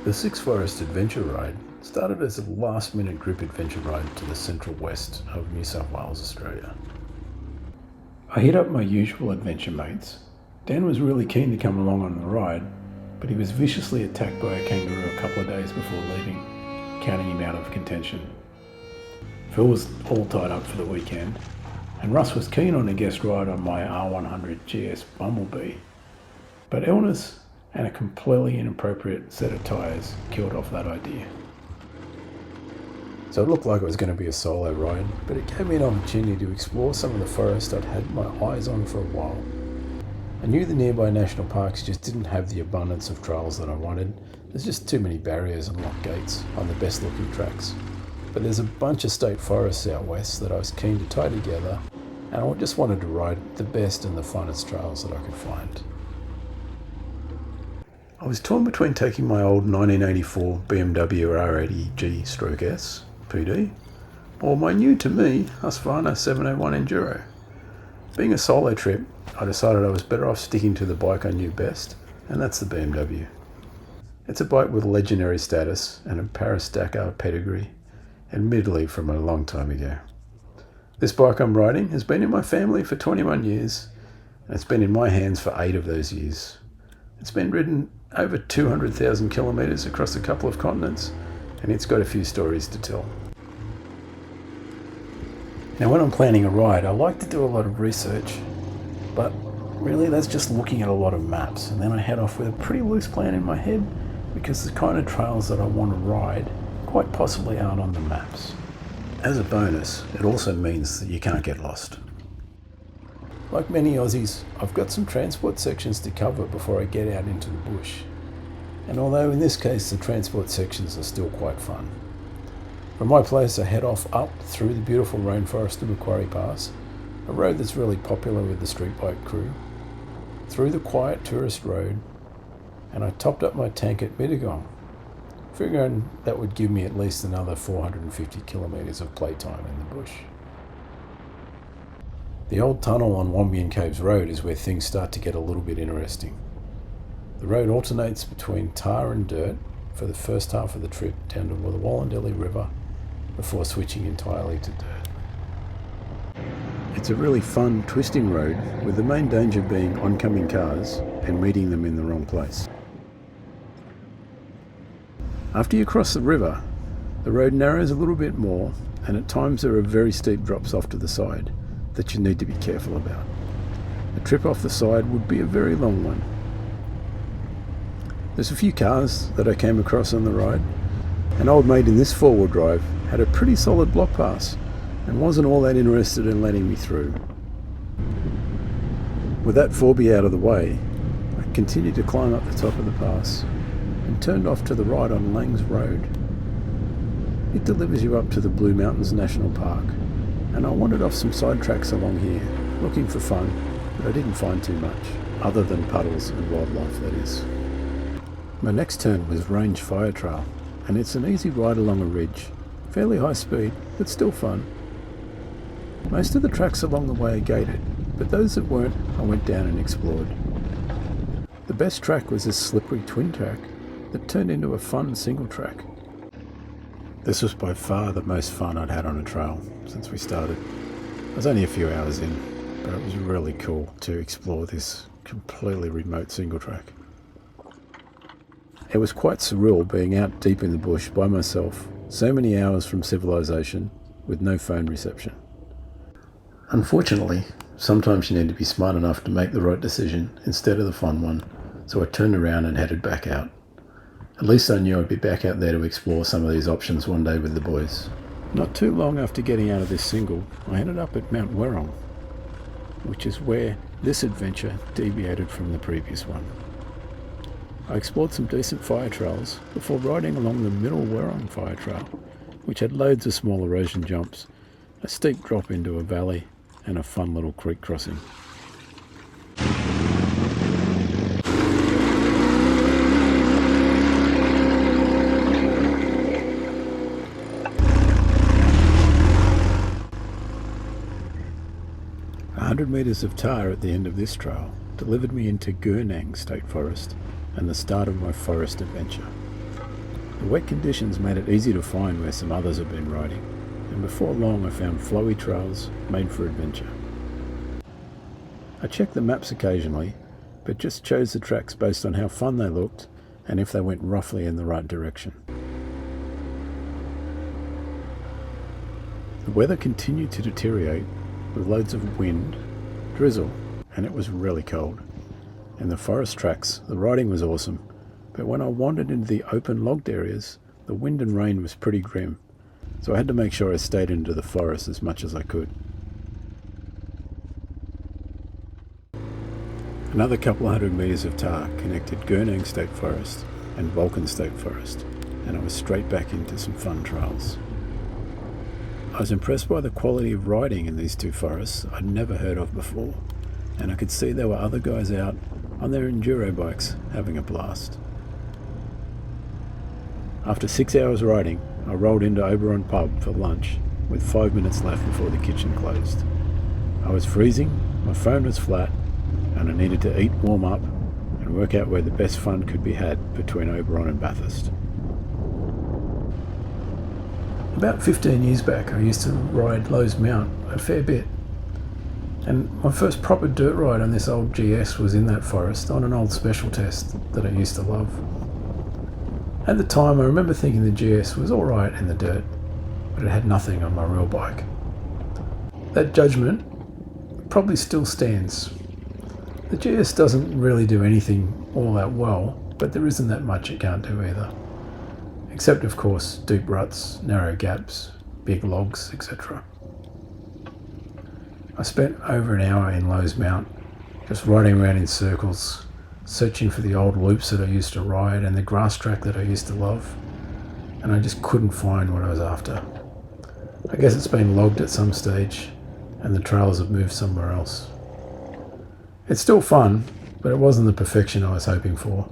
The Six Forest Adventure Ride started as a last-minute group adventure ride to the central west of New South Wales, Australia. I hit up my usual adventure mates. Dan was really keen to come along on the ride, but he was viciously attacked by a kangaroo a couple of days before leaving, counting him out of contention. Phil was all tied up for the weekend, and Russ was keen on a guest ride on my R100GS Bumblebee, but illness and a completely inappropriate set of tyres killed off that idea. So it looked like it was going to be a solo ride, but it gave me an opportunity to explore some of the forest I'd had my eyes on for a while. I knew the nearby national parks just didn't have the abundance of trails that I wanted. There's just too many barriers and lock gates on the best looking tracks. But there's a bunch of state forests out west that I was keen to tie together, and I just wanted to ride the best and the funnest trails that I could find. I was torn between taking my old 1984 BMW R80G/S PD or my new to me Husqvarna 701 Enduro. Being a solo trip, I decided I was better off sticking to the bike I knew best, and that's the BMW. It's a bike with legendary status and a Paris-Dakar pedigree, admittedly from a long time ago. This bike I'm riding has been in my family for 21 years, and it's been in my hands for 8 of those years. It's been ridden over 200,000 kilometres across a couple of continents, and it's got a few stories to tell. Now when I'm planning a ride, I like to do a lot of research, but really that's just looking at a lot of maps, and then I head off with a pretty loose plan in my head, because the kind of trails that I want to ride quite possibly aren't on the maps. As a bonus, it also means that you can't get lost. Like many Aussies, I've got some transport sections to cover before I get out into the bush. And although in this case the transport sections are still quite fun. From my place I head off up through the beautiful rainforest of Macquarie Pass, a road that's really popular with the street bike crew, through the quiet tourist road, and I topped up my tank at Mittagong, figuring that would give me at least another 450 kilometres of playtime in the bush. The old tunnel on Wombian Caves Road is where things start to get a little bit interesting. The road alternates between tar and dirt for the first half of the trip down to the Wallandelly River before switching entirely to dirt. It's a really fun, twisting road with the main danger being oncoming cars and meeting them in the wrong place. After you cross the river, the road narrows a little bit more, and at times there are very steep drops off to the side that you need to be careful about. A trip off the side would be a very long one. There's a few cars that I came across on the ride. An old mate in this four-wheel drive had a pretty solid block pass and wasn't all that interested in letting me through. With that 4B out of the way, I continued to climb up the top of the pass and turned off to the right on Langs Road. It delivers you up to the Blue Mountains National Park, and I wandered off some side tracks along here, looking for fun, but I didn't find too much, other than puddles and wildlife, that is. My next turn was Range Fire Trail, and it's an easy ride along a ridge, fairly high speed, but still fun. Most of the tracks along the way are gated, but those that weren't, I went down and explored. The best track was this slippery twin track that turned into a fun single track. This was by far the most fun I'd had on a trail since we started. I was only a few hours in, but it was really cool to explore this completely remote single track. It was quite surreal being out deep in the bush by myself, so many hours from civilization with no phone reception. Unfortunately, sometimes you need to be smart enough to make the right decision instead of the fun one, so I turned around and headed back out. At least I knew I'd be back out there to explore some of these options one day with the boys. Not too long after getting out of this single, I ended up at Mount Werrong, which is where this adventure deviated from the previous one. I explored some decent fire trails before riding along the Middle Werrong Fire Trail, which had loads of small erosion jumps, a steep drop into a valley, and a fun little creek crossing. 100 metres of tar at the end of this trail delivered me into Gurnang State Forest and the start of my forest adventure. The wet conditions made it easy to find where some others had been riding, and before long I found flowy trails made for adventure. I checked the maps occasionally, but just chose the tracks based on how fun they looked and if they went roughly in the right direction. The weather continued to deteriorate with loads of wind, drizzle, and it was really cold. In the forest tracks, the riding was awesome, but when I wandered into the open logged areas, the wind and rain was pretty grim, so I had to make sure I stayed into the forest as much as I could. Another couple of 100 metres of tar connected Gurnang State Forest and Volcan State Forest, and I was straight back into some fun trails. I was impressed by the quality of riding in these two forests I'd never heard of before, and I could see there were other guys out on their Enduro bikes having a blast. After 6 hours riding, I rolled into Oberon pub for lunch with 5 minutes left before the kitchen closed. I was freezing, my phone was flat, and I needed to eat, warm up, and work out where the best fun could be had between Oberon and Bathurst. About 15 years back, I used to ride Lowe's Mount a fair bit, and my first proper dirt ride on this old GS was in that forest on an old special test that I used to love. At the time, I remember thinking the GS was alright in the dirt, but it had nothing on my real bike. That judgment probably still stands. The GS doesn't really do anything all that well, but there isn't that much it can't do either. Except, of course, deep ruts, narrow gaps, big logs, etc. I spent over an hour in Lowe's Mount, just riding around in circles, searching for the old loops that I used to ride and the grass track that I used to love, and I just couldn't find what I was after. I guess it's been logged at some stage, and the trails have moved somewhere else. It's still fun, but it wasn't the perfection I was hoping for,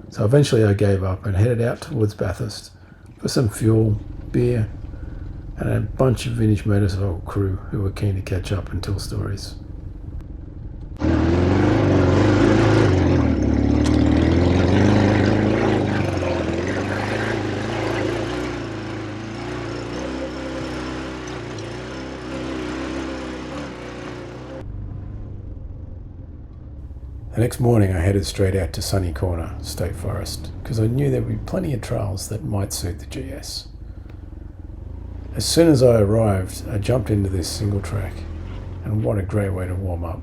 so eventually I gave up and headed out towards Bathurst for some fuel, beer, and a bunch of vintage motorcycle crew who were keen to catch up and tell stories. The next morning I headed straight out to Sunny Corner State Forest because I knew there would be plenty of trails that might suit the GS. As soon as I arrived, I jumped into this single track, and what a great way to warm up.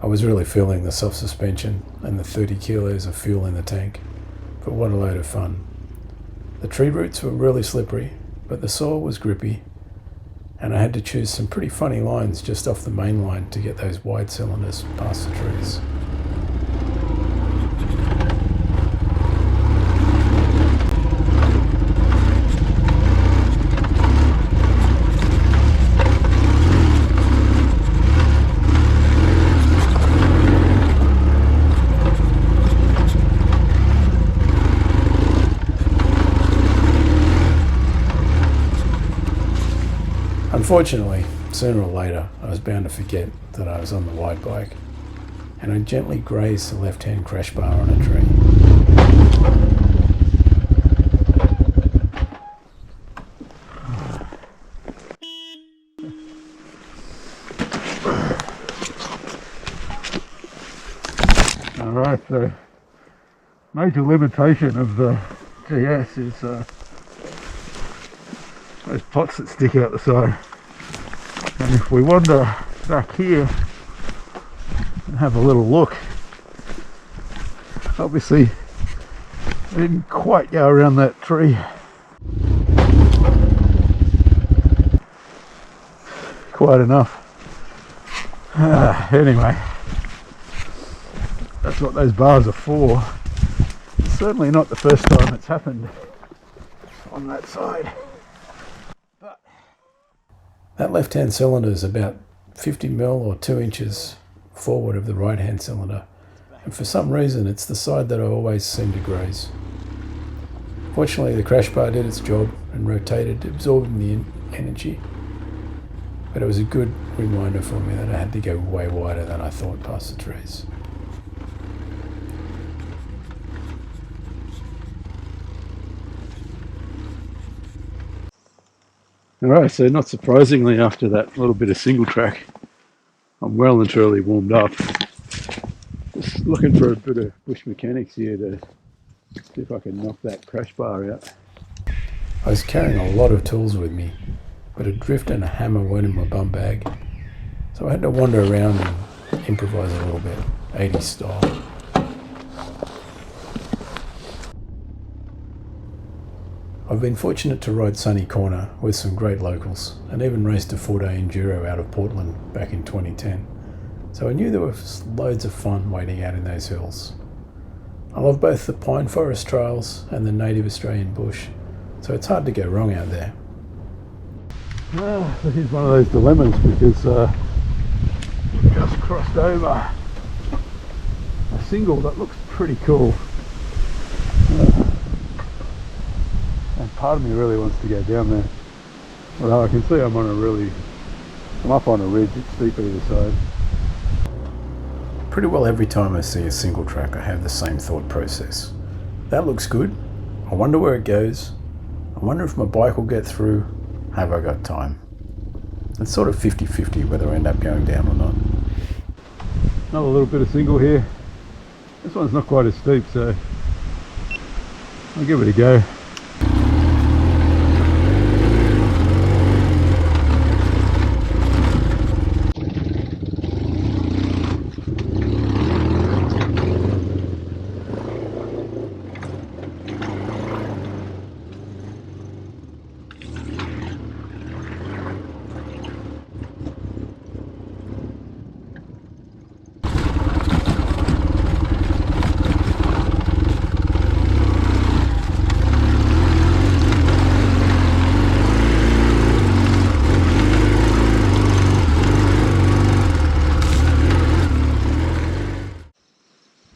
I was really feeling the soft suspension and the 30 kilos of fuel in the tank, but what a load of fun. The tree roots were really slippery, but the soil was grippy, and I had to choose some pretty funny lines just off the main line to get those wide cylinders past the trees. Unfortunately, sooner or later, I was bound to forget that I was on the wide bike, and I gently grazed the left-hand crash bar on a tree. Alright, so major limitation of the GS is those pots that stick out the side. And if we wander back here and have a little look, obviously I didn't quite go around that tree. Quite enough. Anyway, that's what those bars are for. It's certainly not the first time it's happened on that side. That left-hand cylinder is about 50mm or 2 inches forward of the right-hand cylinder, and for some reason it's the side that I always seem to graze. Fortunately, the crash bar did its job and rotated, absorbing the energy, but it was a good reminder for me that I had to go way wider than I thought past the trees. Alright, so not surprisingly after that little bit of single track, I'm well and truly warmed up. Just looking for a bit of bush mechanics here to see if I can knock that crash bar out. I was carrying a lot of tools with me, but a drift and a hammer weren't in my bum bag, so I had to wander around and improvise a little bit, 80s style. I've been fortunate to ride Sunny Corner with some great locals, and even raced a 4-day Enduro out of Portland back in 2010, so I knew there was loads of fun waiting out in those hills. I love both the pine forest trails and the native Australian bush, so it's hard to go wrong out there. This is one of those dilemmas because we've just crossed over a single that looks pretty cool. And part of me really wants to go down there. Although I can see I'm up on a ridge, it's steep either side. Pretty well every time I see a single track I have the same thought process. That looks good. I wonder where it goes. I wonder if my bike will get through. Have I got time? It's sort of 50-50 whether I end up going down or not. Another little bit of single here. This one's not quite as steep, so I'll give it a go.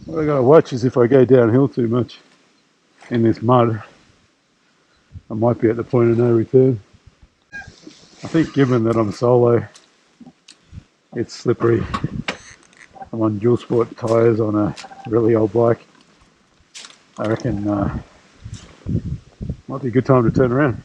What I gotta watch is if I go downhill too much in this mud, I might be at the point of no return. I think given that I'm solo, it's slippery. I'm on dual sport tyres on a really old bike. I reckon might be a good time to turn around.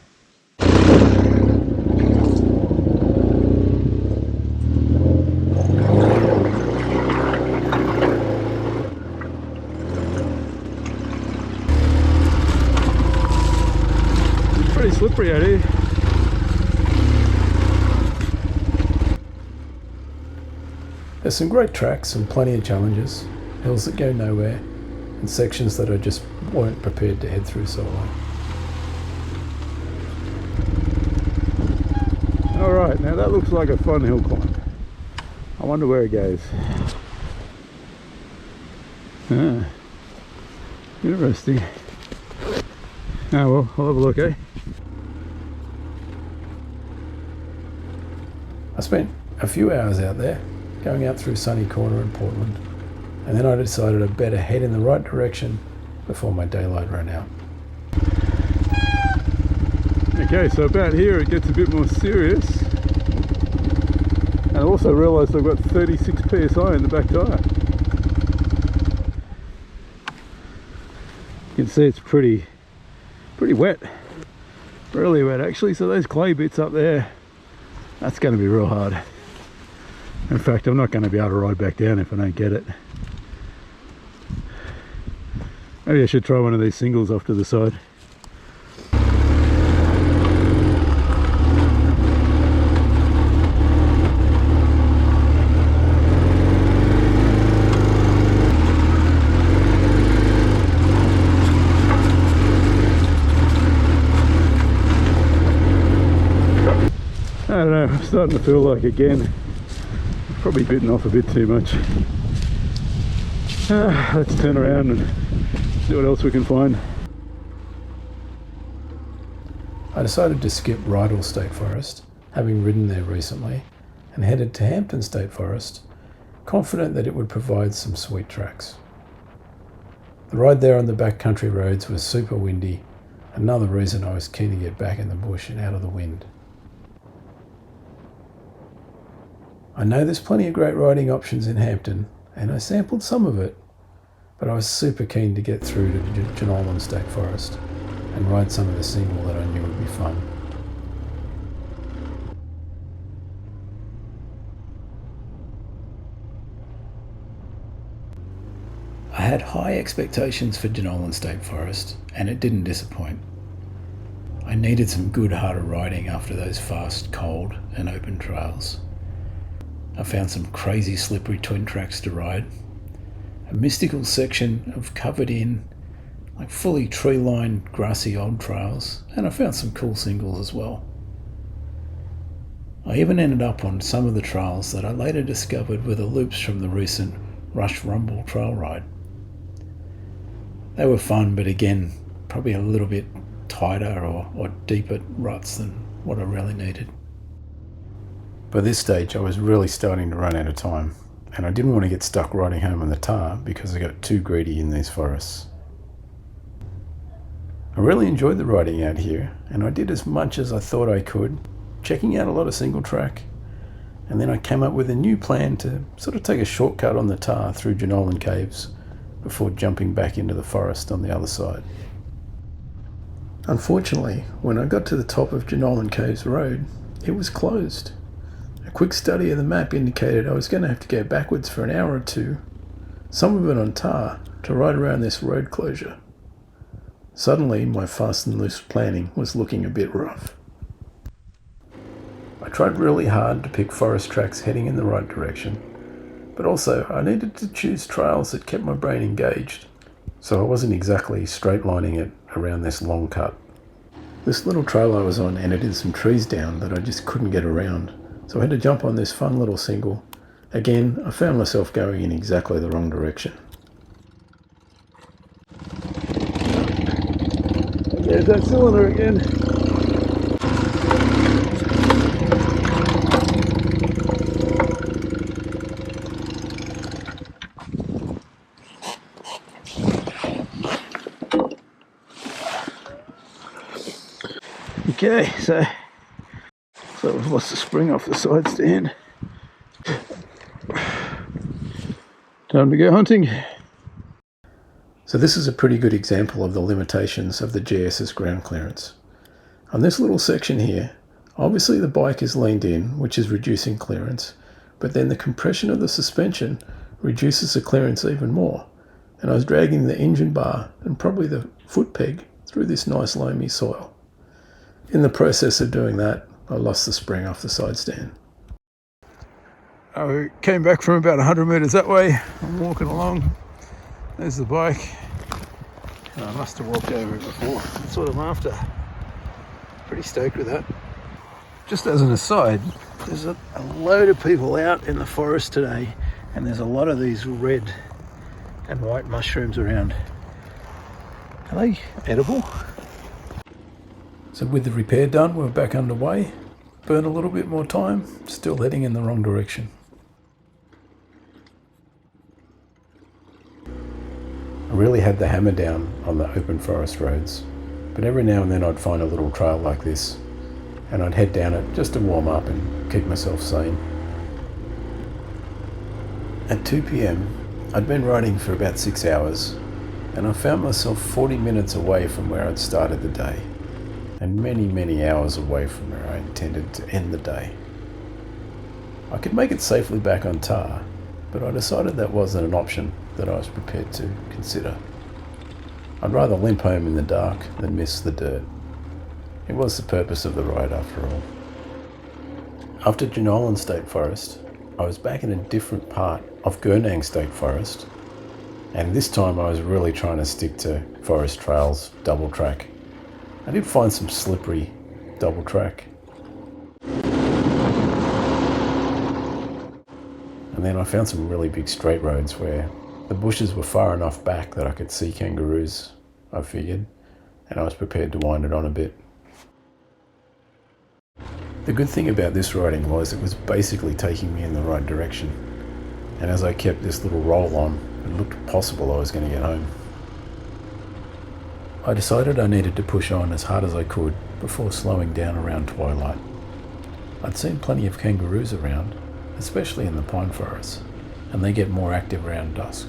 Pretty slippery out here. There's some great tracks and plenty of challenges, hills that go nowhere, and sections that I just weren't prepared to head through solo. Alright, now that looks like a fun hill climb. I wonder where it goes. Interesting. Oh well, I'll have a look, eh? I spent a few hours out there, going out through Sunny Corner in Portland, and then I decided I'd better head in the right direction before my daylight ran out. Okay, so about here it gets a bit more serious, and I also realised I've got 36 psi in the back tyre. You can see it's pretty wet, really wet actually, so those clay bits up there, that's going to be real hard. In fact, I'm not going to be able to ride back down if I don't get it. Maybe I should try one of these singles off to the side. I don't know, I'm starting to feel like again, I've probably bitten off a bit too much. Let's turn around and see what else we can find. I decided to skip Rydal State Forest, having ridden there recently, and headed to Hampton State Forest, confident that it would provide some sweet tracks. The ride there on the backcountry roads was super windy, another reason I was keen to get back in the bush and out of the wind. I know there's plenty of great riding options in Hampton, and I sampled some of it, but I was super keen to get through to Jenolan State Forest and ride some of the single that I knew would be fun. had high expectations for Jenolan State Forest, and it didn't disappoint. I needed some good harder riding after those fast, cold and open trails. I found some crazy slippery twin tracks to ride, a mystical section of covered in, like fully tree-lined grassy old trails, and I found some cool singles as well. I even ended up on some of the trails that I later discovered were the loops from the recent Rush Rumble trail ride. They were fun, but again, probably a little bit tighter or deeper ruts than what I really needed. By this stage, I was really starting to run out of time, and I didn't want to get stuck riding home on the tar because I got too greedy in these forests. I really enjoyed the riding out here, and I did as much as I thought I could, checking out a lot of single track, and then I came up with a new plan to sort of take a shortcut on the tar through Jenolan Caves before jumping back into the forest on the other side. Unfortunately, when I got to the top of Jenolan Caves Road, it was closed. A quick study of the map indicated I was going to have to go backwards for an hour or two, some of it on tar, to ride around this road closure. Suddenly, my fast and loose planning was looking a bit rough. I tried really hard to pick forest tracks heading in the right direction, but also I needed to choose trails that kept my brain engaged, so I wasn't exactly straight lining it around this long cut. This little trail I was on ended in some trees down that I just couldn't get around, so I had to jump on this fun little single. Again, I found myself going in exactly the wrong direction. There's that cylinder again. Okay, so we've lost the spring off the side stand. Time to go hunting. So this is a pretty good example of the limitations of the GS's ground clearance. On this little section here, obviously the bike is leaned in, which is reducing clearance, but then the compression of the suspension reduces the clearance even more, and I was dragging the engine bar and probably the foot peg through this nice loamy soil. In the process of doing that, I lost the spring off the side stand. I came back from about 100 metres that way. I'm walking along. There's the bike. I must have walked over it before. That's what I'm after. Pretty stoked with that. Just as an aside, there's a load of people out in the forest today, and there's a lot of these red and white mushrooms around. Are they edible? So with the repair done, we're back underway. Burn a little bit more time, still heading in the wrong direction. I really had the hammer down on the open forest roads, but every now and then I'd find a little trail like this, and I'd head down it just to warm up and keep myself sane. At 2 p.m, I'd been riding for about 6 hours, and I found myself 40 minutes away from where I'd started the day, and many, many hours away from where I intended to end the day. I could make it safely back on tar, but I decided that wasn't an option that I was prepared to consider. I'd rather limp home in the dark than miss the dirt. It was the purpose of the ride after all. After Jenolan State Forest, I was back in a different part of Gurnang State Forest, and this time I was really trying to stick to forest trails, double track. I did find some slippery double track. And then I found some really big straight roads where the bushes were far enough back that I could see kangaroos, I figured, and I was prepared to wind it on a bit. The good thing about this riding was it was basically taking me in the right direction, and as I kept this little roll on, it looked possible I was going to get home. I decided I needed to push on as hard as I could before slowing down around twilight. I'd seen plenty of kangaroos around, especially in the pine forests, and they get more active around dusk.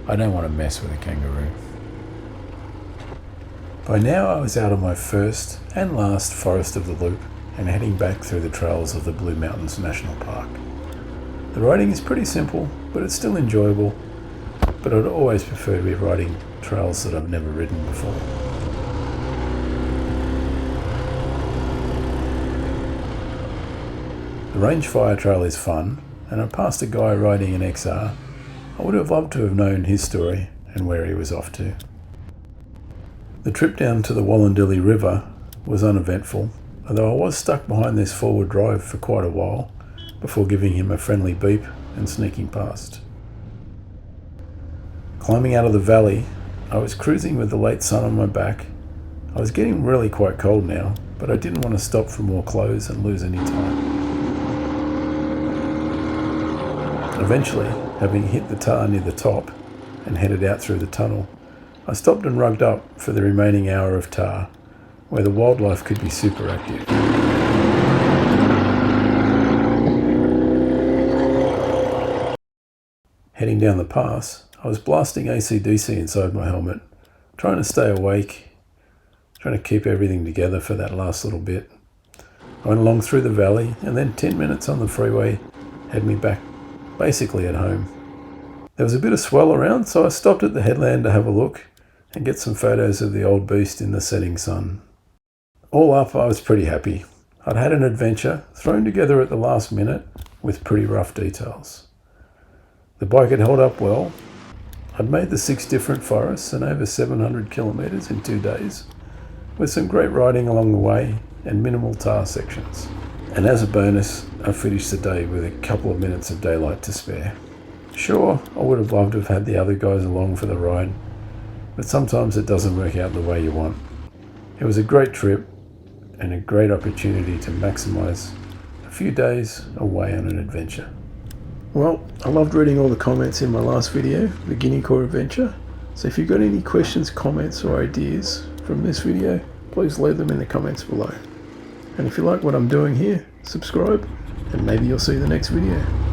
I don't want to mess with a kangaroo. By now I was out of my first and last forest of the loop and heading back through the trails of the Blue Mountains National Park. The riding is pretty simple, but it's still enjoyable, but I'd always prefer to be riding trails that I've never ridden before. The range fire trail is fun, and I passed a guy riding an XR. I would have loved to have known his story and where he was off to. The trip down to the Wallandilly River was uneventful, although I was stuck behind this forward drive for quite a while before giving him a friendly beep and sneaking past. Climbing out of the valley, I was cruising with the late sun on my back. I was getting really quite cold now, but I didn't want to stop for more clothes and lose any time. Eventually, having hit the tar near the top and headed out through the tunnel, I stopped and rugged up for the remaining hour of tar, where the wildlife could be super active. Heading down the pass, I was blasting AC/DC inside my helmet, trying to stay awake, trying to keep everything together for that last little bit. I went along through the valley, and then 10 minutes on the freeway had me back basically at home. There was a bit of swell around, so I stopped at the headland to have a look and get some photos of the old beast in the setting sun. All up, I was pretty happy. I'd had an adventure thrown together at the last minute with pretty rough details. The bike had held up well. I'd made the 6 different forests and over 700 kilometres in 2 days, with some great riding along the way and minimal tar sections. And as a bonus, I finished the day with a couple of minutes of daylight to spare. Sure, I would have loved to have had the other guys along for the ride, but sometimes it doesn't work out the way you want. It was a great trip and a great opportunity to maximise a few days away on an adventure. Well, I loved reading all the comments in my last video, the Guinea Corps adventure, so if you've got any questions, comments or ideas from this video, please leave them in the comments below. And if you like what I'm doing here, subscribe and maybe you'll see the next video.